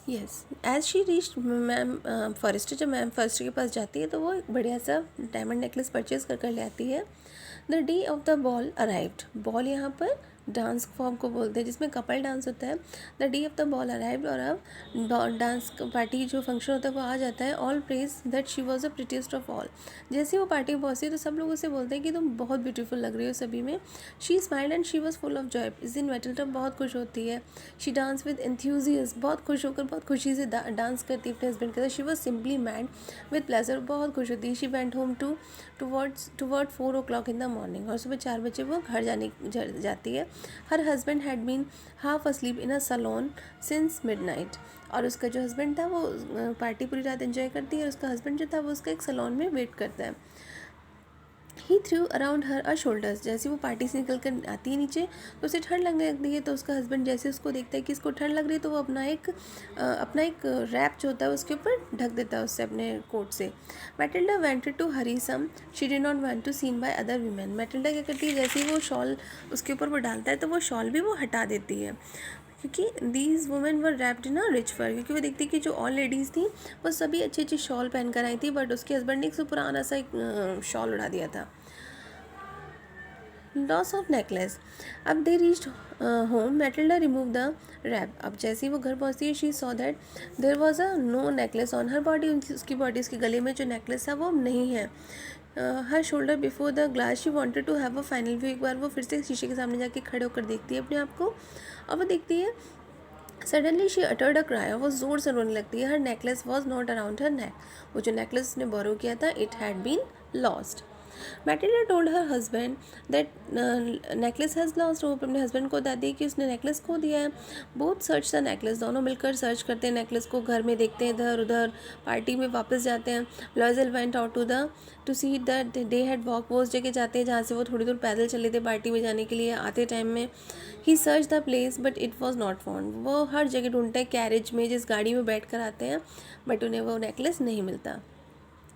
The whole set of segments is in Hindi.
Yes, as she reach ma'am Forrester, जब मैम फॉरेस्टर के पास जाती है तो वो एक बढ़िया सा डायमंड नेकलेस परचेज कर ले आती है। The day of the ball arrived, ball यहाँ पर डांस फॉर्म को बोलते हैं जिसमें कपल डांस होता है। The day of the ball arrived, और अब डांस पार्टी जो फंक्शन होता है वो आ जाता है। All praise that she was the prettiest of all, जैसे वो पार्टी पहुंची तो सब लोग उसे बोलते हैं कि तुम बहुत ब्यूटीफुल लग रही हो सभी में। She smiled and she was full of Joy, इस दिन मैटिल्डा बहुत खुश होती है। शी डांस विद एंथ्यूजियस, बहुत खुश होकर बहुत खुशी से डांस करती है अपने हस्बैंड के साथ। She was simply mad with pleasure, बहुत खुश होती है। She went home toward 4 o'clock in the morning, और सुबह 4 बजे वो घर जाती है। Her husband had been half asleep in a salon since midnight, और उसका जो हस्बैंड था वो पार्टी पूरी रात एंजॉय करती है, और उसका हस्बैंड जो था वो उसका एक सलोन में वेट करता है। ही थ्रू अराउंड हर अ शोल्डर्स, जैसे वो पार्टी से निकल कर आती है नीचे तो उसे ठंड लगने लगती है, तो उसका हस्बैंड जैसे उसको देखता है कि इसको ठंड लग रही है तो वो अपना एक रैप जो होता है उसके ऊपर ढक देता है उससे अपने कोट से। Matilda wanted to hurry some, she did not want to seen by other women. Matilda क्या करती है, जैसे ही वो शॉल उसके ऊपर वो डालता है तो वो शॉल भी वो हटा देती है, क्योंकि these women were wrapped in a rich fur, क्योंकि वो देखती कि जो ऑल लेडीज़ थी वो सभी अच्छी अच्छी शॉल पहन कर आई थी, बट उसके हस्बैंड ने एक से पुराना सा एक शॉल उड़ा दिया था। लॉस ऑफ नेकलेस, अब they reached home, Matilda remove the wrap, अब जैसे ही वो घर पहुंचती है she saw that there was a no necklace on her body, उसकी बॉडी उसके गले में जो नेकलेस था वो नहीं है। Her shoulder before the glass, she wanted to have a final view, एक बार वो फिर से शीशे के सामने जाके खड़े होकर देखती है अपने आप को, और वो देखती है suddenly she uttered a cry, वो ज़ोर से रोने लगती है। Her necklace was not around her neck, वो जो नेकलेस उसने बोरो किया था it had been lost. Matilda told her husband that necklace has lost, वो अपने हस्बैंड को बताती है कि उसने नेकलेस खो दिया है। बोथ सर्च द नेकलेस, दोनों मिलकर सर्च करते हैं नेकलेस को, घर में देखते हैं इधर उधर, पार्टी में वापस जाते हैं। Loisel went out to see that they had walk, वो उस जगह जाते हैं जहाँ से वो थोड़ी दूर पैदल चले थे पार्टी में जाने के लिए आते टाइम में। He search the place but it was not found, वो हर जगह ढूंढते हैं, कैरेज में जिस गाड़ी में बैठ कर आते हैं, बट उन्हें वो नेकलेस नहीं मिलता।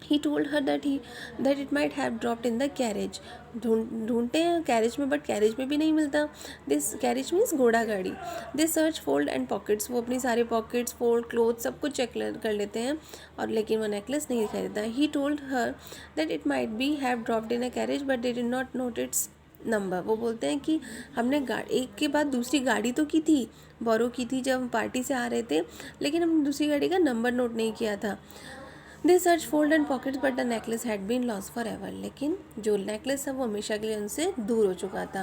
He told her that it might have dropped in the carriage, ढूंढते हैं कैरेज में बट कैरेज में भी नहीं मिलता। दिस कैरेज मीन्स घोड़ा गाड़ी। This search fold and pockets, वो अपनी सारे पॉकेट्स फोल्ड क्लोथ सब कुछ चेक कर लेते हैं, और लेकिन वो नेकलेस नहीं दिखाई देता। He told her that it might be have dropped in a carriage but they did not note it's number, वो बोलते हैं कि हमने एक के बाद दूसरी गाड़ी तो की थी, बोरो की थी जब हम पार्टी से आ रहे थे, लेकिन हमने दूसरी गाड़ी का नंबर नोट नहीं किया था। They search fold and pockets but the necklace had been lost forever, लेकिन जो नेकलेस था वो हमेशा के लिए उनसे दूर हो चुका था।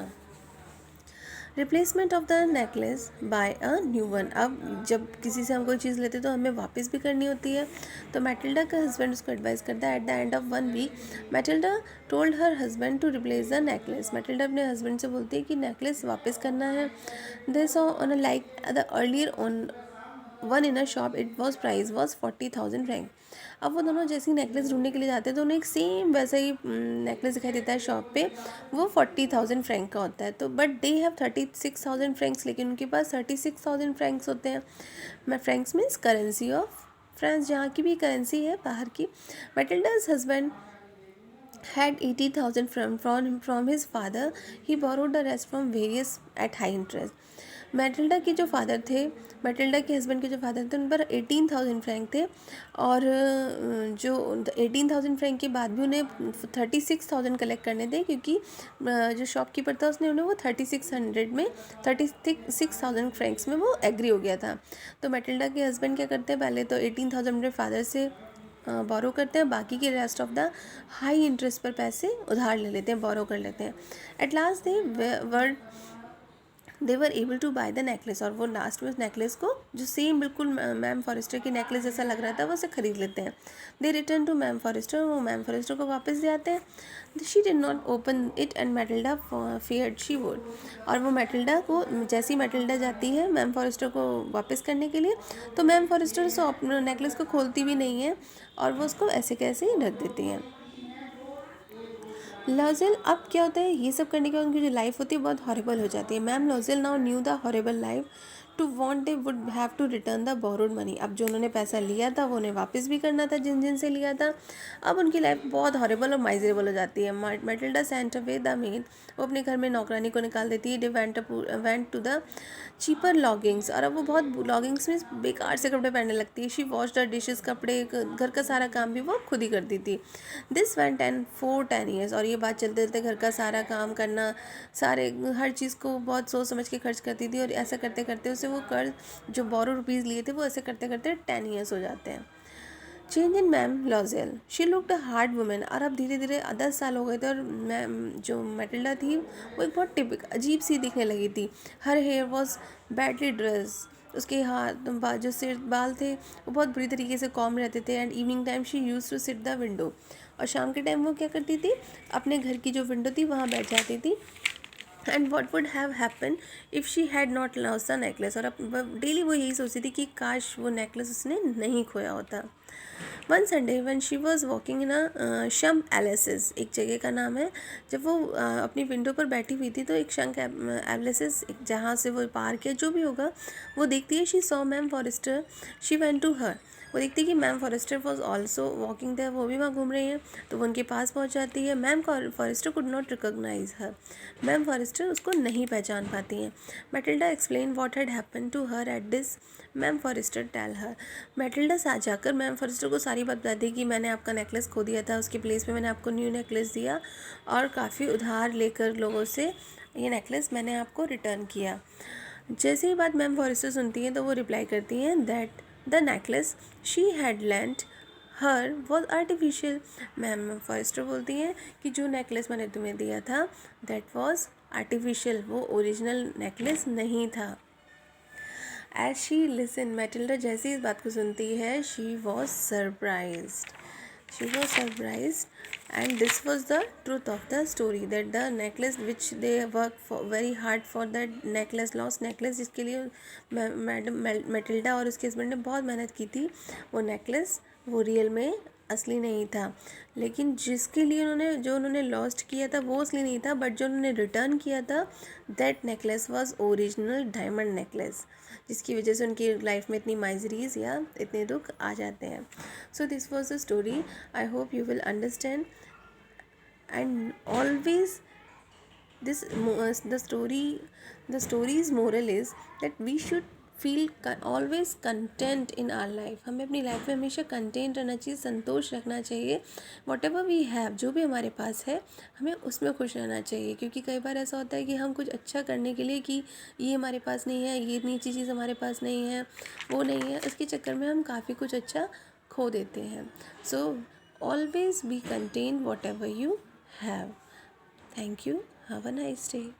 Replacement of the necklace by a new one, अब जब किसी से हम कोई चीज़ लेते तो हमें वापस भी करनी होती है, तो मैटिल्डा का हस्बैंड उसको एडवाइस करता है। At the end of 1 week Matilda told her husband to replace the necklace, Matilda अपने हस्बैंड से बोलती है कि नेकलेस वापस करना है। They saw on a like the earlier on one in a shop, it was price was 40,000 franc. अब वो दोनों जैसे ही नेकलेस ढूंढने के लिए जाते हैं तो उन्हें एक सेम वैसा ही नेकलेस दिखाई देता है शॉप पे, वो 40,000 फ्रैंक का होता है, तो बट दे हैव 36,000 फ्रैंक्स, लेकिन उनके पास 36,000 फ्रैंक्स होते हैं। मैं Franks means currency of France, जहाँ की भी करेंसी है बाहर की। मैटिल्डा's husband had 80,000 from his father. He borrowed the rest from various at high interest. Matilda के जो फादर थे, मैटिल्डा के हस्बैंड के जो फादर थे उन पर 18,000 फ्रैंक थे, और जो 18,000 फ्रैंक के बाद भी उन्हें 36,000 कलेक्ट करने थे, क्योंकि जो शॉपकीपर था उसने उन्हें वो 36,000 में वो एग्री हो गया था। तो मैटिल्डा के हस्बैंड क्या करते हैं, पहले तो 18,000 अपने फादर से बोरो करते हैं, बाकी के rest of the high interest पर पैसे उधार ले लेते हैं, बोरो कर लेते हैं। At last they were able to buy the necklace, और वो लास्ट में उस नेकलेस को जो सेम बिल्कुल मैम फॉरेस्टर की नेकलेस जैसा लग रहा था वो उसे खरीद लेते हैं। दे रिटर्न टू मैम फॉरेस्टर, वो मैम फॉरेस्टर को वापस दे आते हैं। She did not open it and Matilda feared she would, और वो मैटिल्डा को जैसे ही मैटिल्डा जाती है मैम फॉरेस्टर को वापस करने के लिए, तो मैम फॉरेस्टर उस नेकलेस को खोलती भी नहीं है, और वो उसको ऐसे कैसे ही रख देती हैं। लॉजेल, अब क्या होता है, ये सब करने के बाद उनकी जो लाइफ होती है बहुत हॉरेबल हो जाती है। Ma'am Loisel now knew the horrible life to want they would have to return the borrowed money. अब जो उन्होंने पैसा लिया था वो उन्हें वापस भी करना था जिन जिन से लिया था। अब उनकी लाइफ बहुत हॉरेबल और माइजरेबल हो जाती है। Matilda sent away the maid, वो अपने घर में नौकरानी को निकाल देती है। They went to the cheaper lodgings, और अब वो बहुत लॉगिंग्स में बेकार से कपड़े पहनने लगती है। शी वॉश द डिशेस, कपड़े घर का सारा काम भी वो खुद ही करती थी। दिस वेंट 10 ईयर्स, और ये बात चलते चलते घर का सारा काम करना, सारे हर चीज़ को बहुत सोच समझ के खर्च करती थी। और ऐसा करते करते उसे वो कर्ज जो बोरो रुपीज़ लिए थे वो ऐसे करते करते 10 ईयर्स हो जाते हैं। Change in ma'am Loisel, she looked a hard women, और अब धीरे धीरे 10 साल हो गए थे और मैम जो मैटिल्डा थी वो एक बहुत अजीब सी दिखने लगी थी। Her hair was badly dress, उसके हाथ जो सिर बाल थे वो बहुत बुरी तरीके से कॉम रहते थे। And evening time she use to sit the window, और शाम के टाइम वो क्या करती थी, अपने घर की जो विंडो थी वहाँ बैठ जाती थी। And what would have happen if she had not lost the necklace, और अब डेली वो यही सोचती थी कि काश वो नेकलेस उसने नहीं खोया होता। One Sunday when she was walking in a Champs Elysees, एक जगह का नाम है। जब वो अपनी विंडो पर बैठी हुई थी तो एक शंक एलिसिस, जहाँ से वो पार्क है जो भी होगा, वो देखती है। She saw ma'am Forrester, she went to her, वो देखती है कि ma'am Forrester was also walking there, वो भी वहाँ घूम रही हैं। तो वो उनके पास पहुँच जाती है। Ma'am Forrester could not recognize her, ma'am Forrester उसको नहीं पहचान पाती हैं। Matilda explain what had happen to her at this, ma'am Forrester tell her, Matilda साथ जाकर मैम फॉरेस्टर को सारी बात बताती कि मैंने आपका नेकलेस खो दिया था, उसके प्लेस पे मैंने आपको न्यू नेकलेस दिया, और काफ़ी उधार लेकर लोगों से ये नेकलेस मैंने आपको रिटर्न किया। जैसे ही बात मैम फॉरेस्टर सुनती हैं तो वो रिप्लाई करती हैं that the necklace she had lent her was artificial. Ma'am Forrester बोलती हैं कि जो नेकलेस मैंने तुम्हें दिया था दैट वॉज आर्टिफिशियल, वो ओरिजिनल नेकलेस नहीं था। एज शी लिसन, मैटिल्डा जैसे इस बात को सुनती है, she was surprised, and this was the truth of the story, that the necklace which they worked for very hard for, that necklace, lost necklace, जिसके लिए मैडम मैटिल्डा और उसके हस्बैंड ने बहुत मेहनत की थी, वो नेकलेस वो रियल में असली नहीं था। लेकिन जिसके लिए उन्होंने लॉस्ट किया था वो असली नहीं था, बट जो उन्होंने रिटर्न किया था that necklace was original diamond necklace, जिसकी वजह से उनकी लाइफ में इतनी माइजरीज या इतने दुख आ जाते हैं। So this was the story, I hope you will understand, and always this the story's moral is that we should feel always content in our life। हमें अपनी लाइफ में हमेशा कंटेंट रहना चाहिए, संतोष रखना चाहिए। वॉट एवर वी हैव, जो भी हमारे पास है हमें उसमें खुश रहना चाहिए। क्योंकि कई बार ऐसा होता है कि हम कुछ अच्छा करने के लिए कि ये हमारे पास नहीं है, ये इतनी अच्छी चीज़ हमारे पास नहीं है, वो नहीं है, इसके चक्कर में हम काफ़ी कुछ अच्छा खो देते हैं। सो always be content whatever you have. Thank you. Have a nice day.